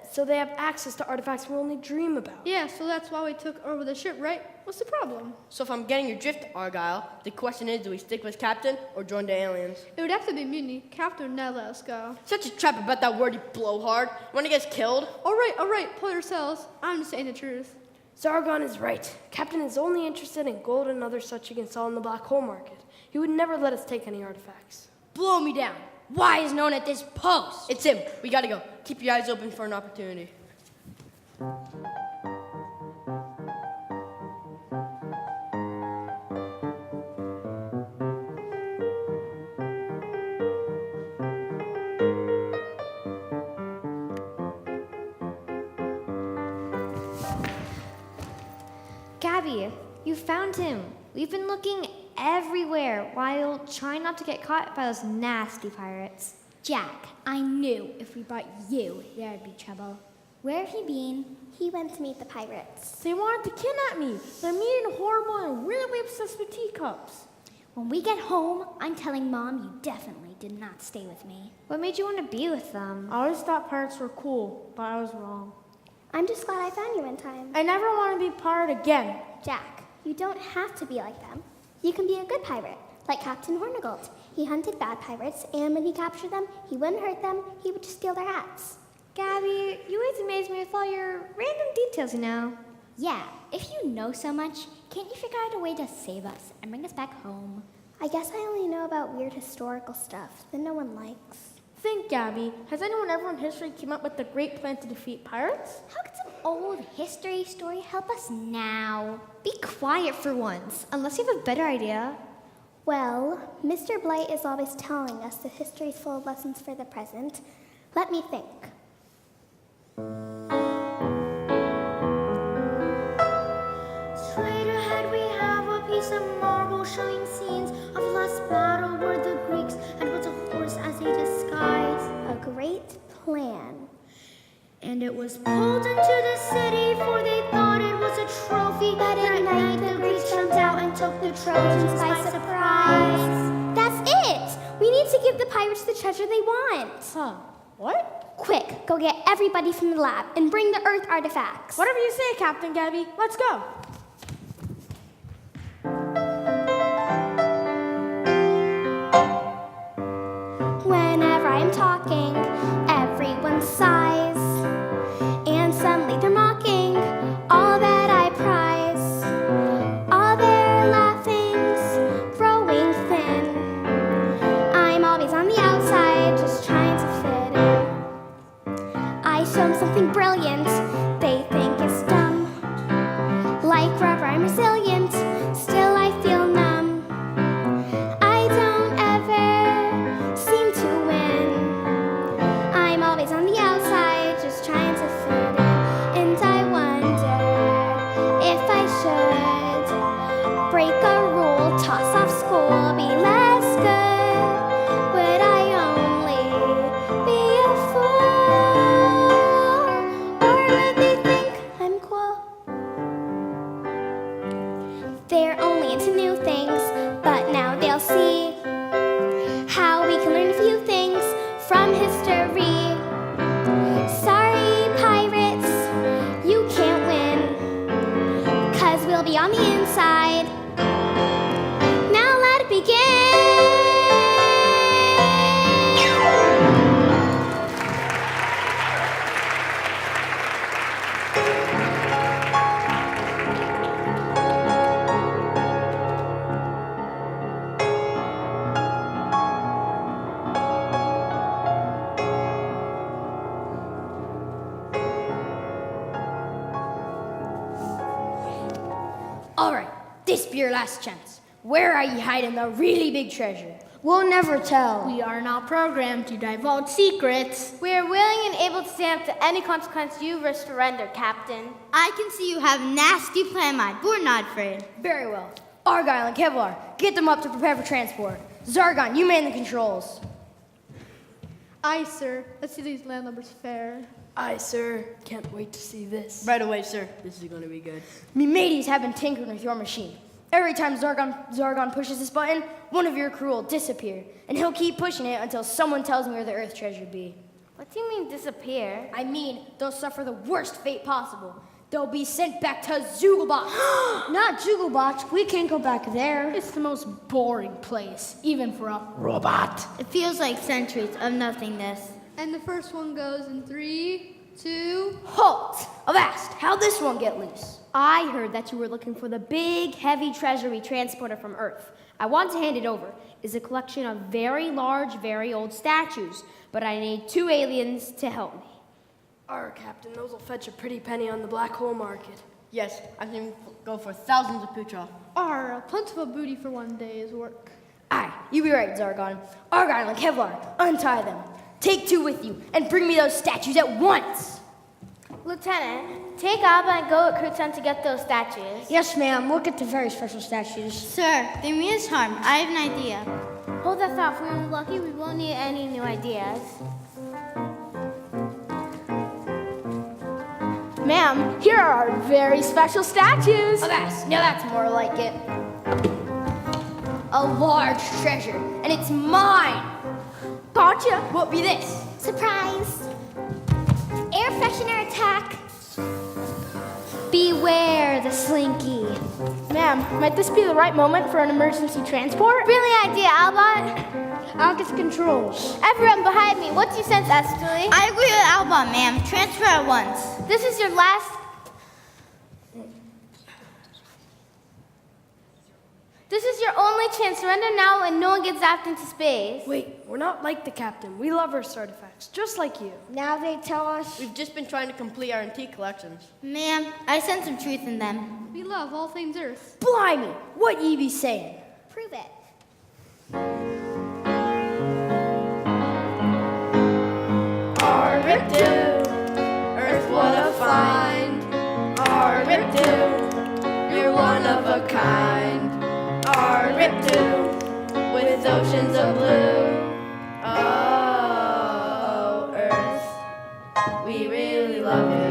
so they have access to artifacts we only dream about. Yeah, so that's why we took over the ship, right? What's the problem? So if I'm getting your drift, Argyle, the question is, do we stick with Captain or join the aliens? It would have to be mutiny. Captain would never let us go. Such a trap about that word, you blowhard. When he gets killed? All right, play yourselves. I'm just saying the truth. Zargon is right. Captain is only interested in gold and other such he can sell in the black hole market. He would never let us take any artifacts. Blow me down. Why is known at this post? It's him. We gotta go. Keep your eyes open for an opportunity. Gabby, you found him. We've been looking everywhere while trying not to get caught by those nasty pirates. Jack, I knew if we brought you, there'd be trouble. Where have you been? He went to meet the pirates. They wanted to kidnap me. They're mean and horrible and weirdly obsessed with teacups. When we get home, I'm telling Mom you definitely did not stay with me. What made you want to be with them? I always thought pirates were cool, but I was wrong. I'm just glad I found you in time. I never want to be a pirate again. Jack, you don't have to be like them. You can be a good pirate, like Captain Hornigold. He hunted bad pirates, and when he captured them, he wouldn't hurt them, he would just steal their hats. Gabby, you always amaze me with all your random details, you know. Yeah, if you know so much, can't you figure out a way to save us and bring us back home? I guess I only know about weird historical stuff that no one likes. Think, Gabby, has anyone ever in history come up with the great plan to defeat pirates? How could some old history story help us now? Be quiet for once, unless you have a better idea. Well, Mr. Blight is always telling us that history is full of lessons for the present. Let me think. Straight ahead we have a piece of marble showing scenes of a last battle where the Greeks had built a horse as a disguise. A great plan. And it was pulled into the city, for they thought it was a trophy. But at night the Greeks jumped out and took the Trojans by surprise. That's it! We need to give the pirates the treasure they want. Huh. What? Quick, go get everybody from the lab and bring the Earth artifacts. Whatever you say, Captain Gabby. Let's go. Whenever I'm talking, everyone sighs. And suddenly they're mocking all that I prize. All their laughing's growing thin. I'm always on the outside, just trying to fit in. I show them something brilliant, they think it's dumb. Like rubber, I'm resilient, still I feel numb. I don't ever seem to win. I'm always on the outside, just trying to fit in. And I wonder if I should break a rule, toss off school, be less good. Would I only be a fool? Or would they think I'm cool? They're only into new things, but now they'll see how we can learn a few things from history. Sorry, pirates, you can't win, 'cause we'll be on the inside. Now let it begin. All right, this be your last chance. Where are you hiding the really big treasure? We'll never tell. We are not programmed to divulge secrets. We are willing and able to stand up to any consequence you wish to render, Captain. I can see you have a nasty plan in mind, but we're not afraid. Very well. Argyle and Kevlar, get them up to prepare for transport. Zargon, you man the controls. Aye, sir. Let's see these landlubbers fare. Aye, sir. Can't wait to see this. Right away, sir. This is gonna be good. Me mateys have been tinkering with your machine. Every time Zargon pushes this button, one of your crew will disappear, and he'll keep pushing it until someone tells me where the Earth treasure be. What do you mean disappear? I mean, they'll suffer the worst fate possible. They'll be sent back to Zugelbach. Not Jugglebotch. We can't go back there. It's the most boring place, even for a Robot. It feels like centuries of nothingness. And the first one goes in 3, 2. Halt! Avast! How'd this one get loose? I heard that you were looking for the big, heavy treasure we transported from Earth. I want to hand it over. It's a collection of very large, very old statues, but I need 2 aliens to help me. Captain, those will fetch a pretty penny on the black hole market. Yes, I can go for thousands of putra. A plentiful booty for one day's work. Aye, you be right, Zargon. Argyle and Kevlar, untie them. Take 2 with you, and bring me those statues at once. Lieutenant, take Abba and go at Krutzen to get those statues. Yes, ma'am. We'll get the very special statues. Sir, the means harm. I have an idea. Hold that thought. If we're lucky, we won't need any new ideas. Ma'am, here are our very special statues. Avast, now that's more like it. A large treasure, and it's mine. Gotcha. What be this? Surprise! Air freshener attack. Beware the slinky. Ma'am, might this be the right moment for an emergency transport? Brilliant idea, Albot. I'll get the controls. Everyone behind me, what's your sense, Esterly? I agree with Albot, ma'am. Transfer at once. This is your last. This is your only chance. Surrender now and no one gets zapped into space. Wait, we're not like the captain. We love Earth's artifacts, just like you. Now they tell us We've just been trying to complete our antique collections. Ma'am, I sense some truth in them. We love all things Earth. Blimey, what ye be saying? Prove it. R-Rip-Doo, Earth, what a find. R-Rip-Doo, you're one of a kind. R-Rip-Doo, with oceans of blue. Oh, Earth, we really love you.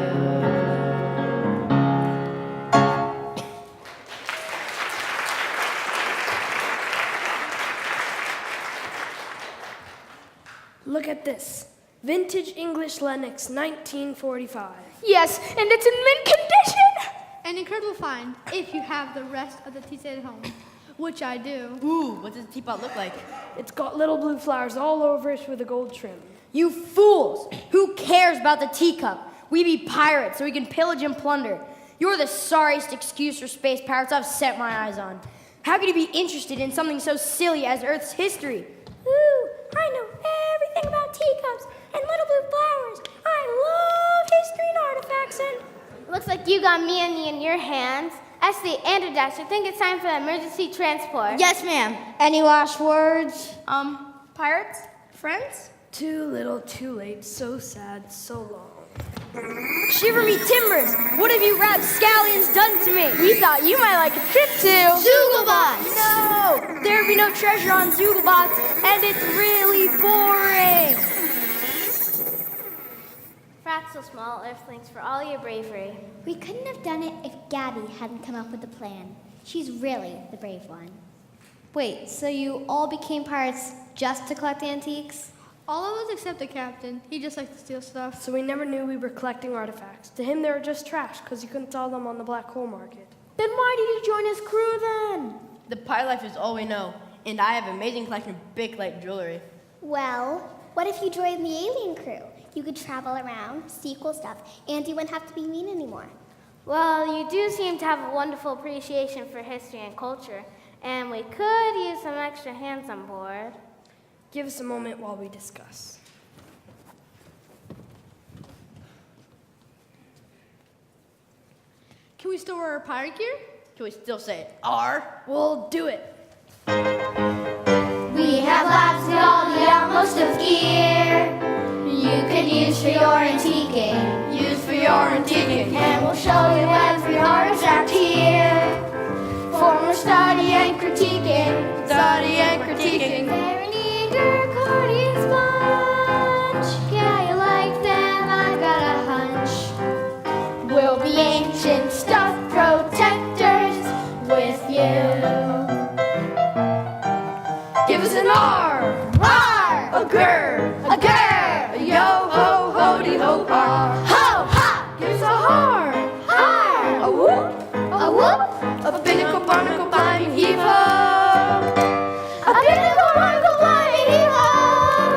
Look at this. Vintage English Lennox, 1945. Yes, and it's in mint condition. An incredible find if you have the rest of the tea set at home, which I do. Ooh, what does the teapot look like? It's got little blue flowers all over it with a gold trim. You fools! Who cares about the teacup? We be pirates, so we can pillage and plunder. You're the sorriest excuse for space pirates I've set my eyes on. How could you be interested in something so silly as Earth's history? Ooh, I know everything about teacups and little blue flowers. I love history and artifacts and... Looks like you got me and in your hands. Esty and Dash, I think it's time for the emergency transport. Yes, ma'am. any last words? Pirates? Friends? Too little, too late, so sad, so long. Shiver me timbers! What have you rapscallions done to me? We thought you might like a trip to... Zooglebots! No! There'd be no treasure on Zooglebots, and it's really boring! Frats so small, Earthlings, for all your bravery. We couldn't have done it if Gabby hadn't come up with the plan. She's really the brave one. Wait, so you all became pirates just to collect antiques? All of us except the captain. He just likes to steal stuff. So we never knew we were collecting artifacts. To him, they were just trash because you couldn't sell them on the black hole market. Then why did you join his crew then? The pirate life is all we know, and I have an amazing collection of big light jewelry. Well, what if you joined the alien crew? You could travel around, see cool stuff, and you wouldn't have to be mean anymore. Well, you do seem to have a wonderful appreciation for history and culture, and we could use some extra hands on board. Give us a moment while we discuss. Can we still wear our pirate gear? Can we still say it? R? We'll do it. We have lots of all the utmost of gear you could use for your antiquing. Use for your antiquing. And we'll show you every artifact here for more study and critiquing. Study and critiquing. They're an eager courteous bunch. Yeah, you like them, I've got a hunch. We'll be ancient stuff protectors with you. Give us an R. R, A grr. a grr, A yo ho ho-de ho ha. ho ha, Give us a har. har, A whoop. a whoop, A binnacle barnacle binding heave ho. a pinnacle barnacle flying hee-haw.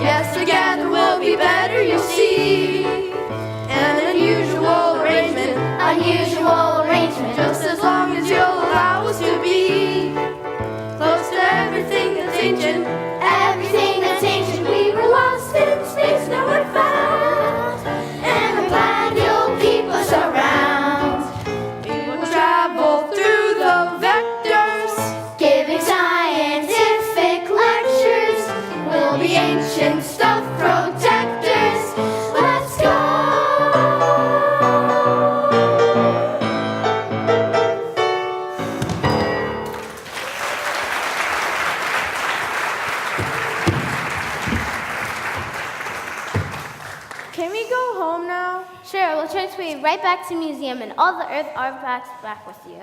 Yes, together we'll be better, you'll see. An unusual arrangement. Unusual arrangement. Just as long as you'll allow us to be close to everything that's ancient. Everything that's ancient, we were lost in space, now we're found. And I'm glad you'll keep us around. We will travel through the vectors, Giving scientific lectures. We'll be ancient stuff protectors. Let's go. Can we go home now? Sure, we'll transfer you right back to the museum and all the Earth artifacts back with you.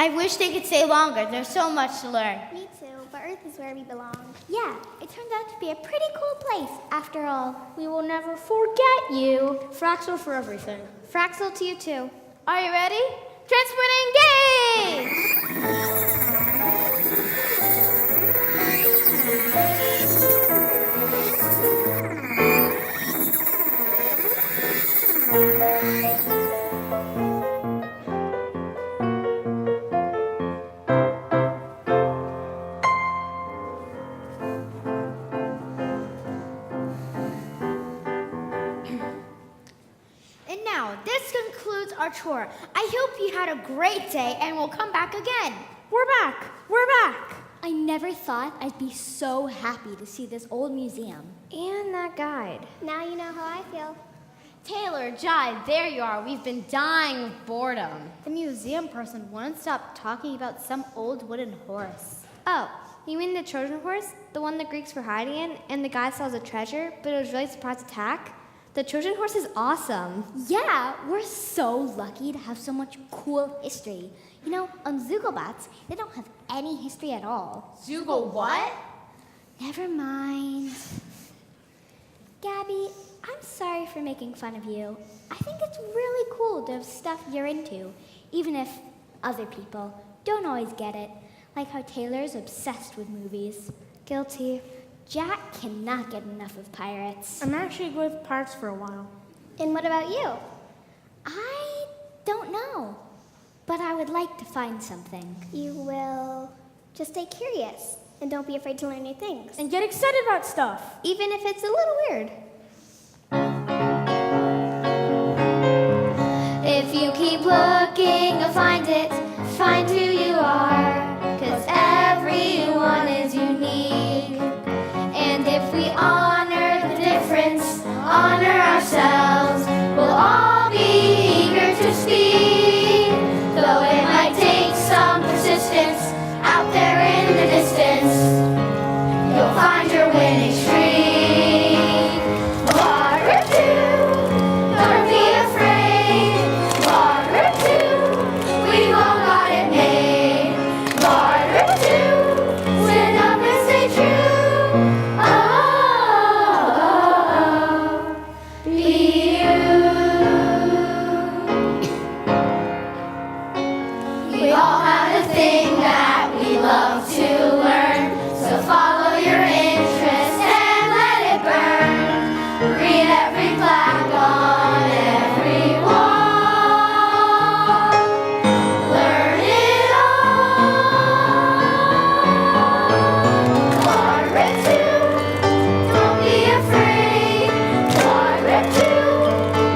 I wish they could stay longer. There's so much to learn. Me too, but Earth is where we belong. Yeah, it turned out to be a pretty cool place, after all. We will never forget you. Fraxel for everything. Fraxel to you too. Are you ready? Transfer engage! And now, this concludes our tour. I hope you had a great day and will come back again. We're back. We're back. I never thought I'd be so happy to see this old museum. And that guide. Now you know how I feel. Taylor, Jai, there you are. We've been dying of boredom. The museum person wouldn't stop talking about some old wooden horse. Oh, you mean the Trojan horse? The one the Greeks were hiding in, and the guy saw as a treasure, but it was really a surprise attack? The Trojan horse is awesome. Yeah, we're so lucky to have so much cool history. You know, on Zugobats, they don't have any history at all. Zugo what? Never mind. Gabby, I'm sorry for making fun of you. I think it's really cool to have stuff you're into, even if other people don't always get it, like how Taylor's obsessed with movies. Guilty. Jack cannot get enough of pirates. I'm actually good with pirates for a while. And what about you? I don't know, but I would like to find something. You will just stay curious and don't be afraid to learn new things. And get excited about stuff. Even if it's a little weird. If you keep looking, you'll find it. Find who you are, 'cause everyone is unique. And if we honor the difference, honor ourselves, we'll all be eager to speak. Though it might take some persistence out there in the distance, you'll find your winning streak. Water two, don't be afraid. Water two, we've all got it made. Water two, stand up and stay true. Oh, be you. We all have a thing that we love to learn, so follow your interest and let it burn. Read every plaque on every wall. Learn it all. Water two, don't be afraid. Water two,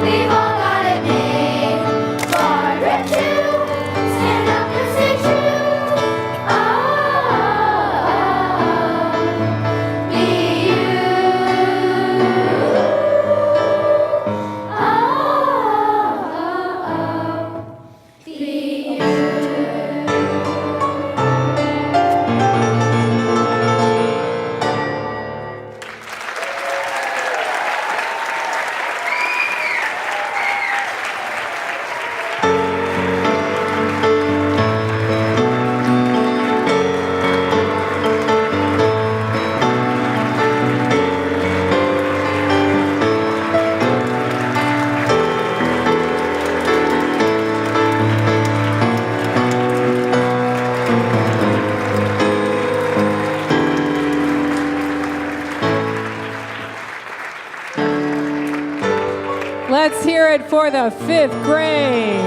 we've all got it made. Water two, stand up and stay true. Oh, be you. Oh, be you. Let's hear it for the 5th grade.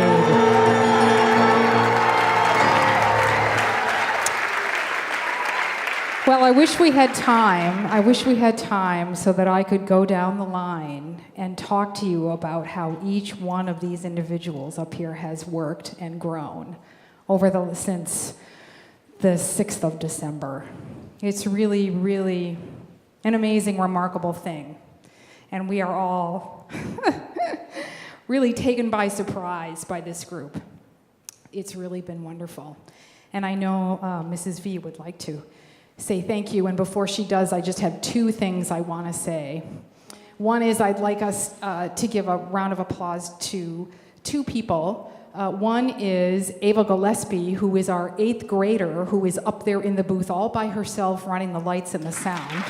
Well, I wish we had time. I wish we had time so that I could go down the line and talk to you about how each one of these individuals up here has worked and grown since the 6th of December. It's really, really an amazing, remarkable thing. And we are all really taken by surprise by this group. It's really been wonderful. And I know Mrs. V would like to say thank you. And before she does, I just have 2 things I want to say. One is I'd like us to give a round of applause to 2 people One is Ava Gillespie, who is our 8th grader, who is up there in the booth all by herself running the lights and the sound.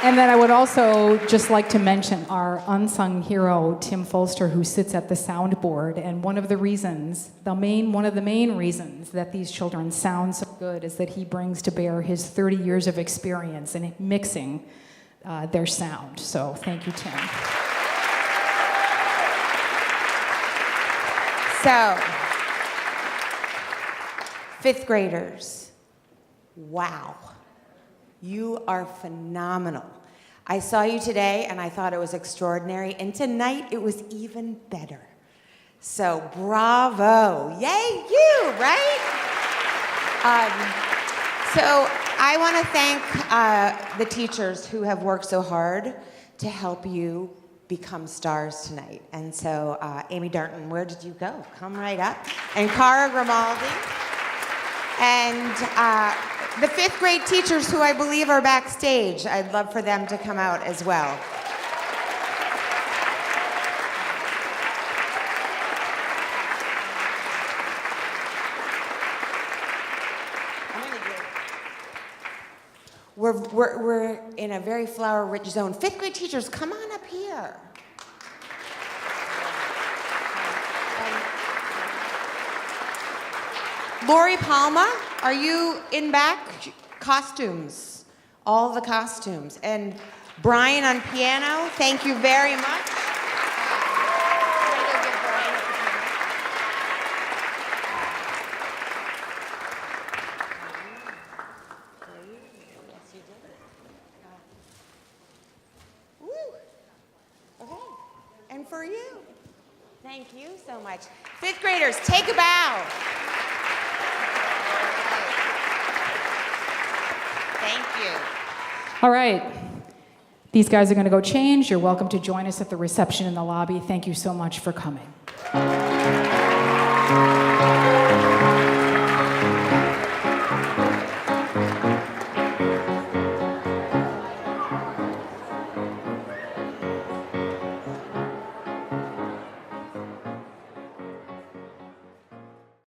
And then I would also just like to mention our unsung hero, Tim Folster, who sits at the soundboard. And one of the main reasons that these children sound so good is that he brings to bear his 30 years of experience in mixing their sound. So thank you, Tim. So, 5th graders, wow. You are phenomenal. I saw you today and I thought it was extraordinary, and tonight it was even better. So bravo, yay you, right? So I want to thank the teachers who have worked so hard to help you become stars tonight. And so Amy Darton, where did you go? Come right up. And Cara Grimaldi. And the 5th grade teachers who I believe are backstage, I'd love for them to come out as well. We're in a very flower-rich zone. 5th grade teachers, come on up here. Lori Palma, are you in back? Costumes, all the costumes. And Brian on piano, thank you very much. Woo. Okay. And for you, thank you so much. 5th graders, take a bow. Thank you. All right. These guys are going to go change. You're welcome to join us at the reception in the lobby. Thank you so much for coming.